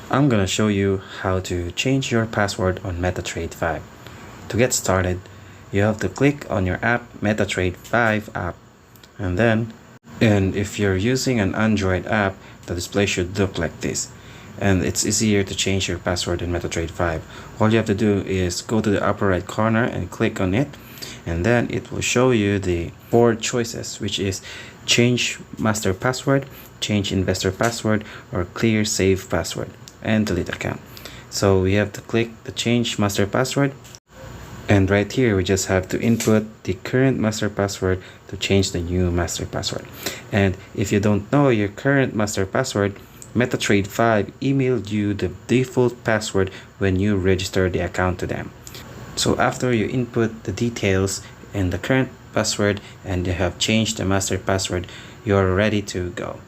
I'm gonna show you how to change your password on Metatrade 5. To get started, you have to click on your app, Metatrade 5 app, and if you're using an Android app, the display should look like this. And it's easier to change your password in Metatrade 5. All you have to do is go to the upper right corner and click on it, and then it will show you the 4 choices, which is change master password, change investor password, or clear save password, and delete account. So we have to click the change master password, and right here we just have to input the current master password to change the new master password. And if you don't know your current master password, Metatrade 5 emailed you the default password when you register the account to them. So after you input the details and the current password and you have changed the master password, you're ready to go.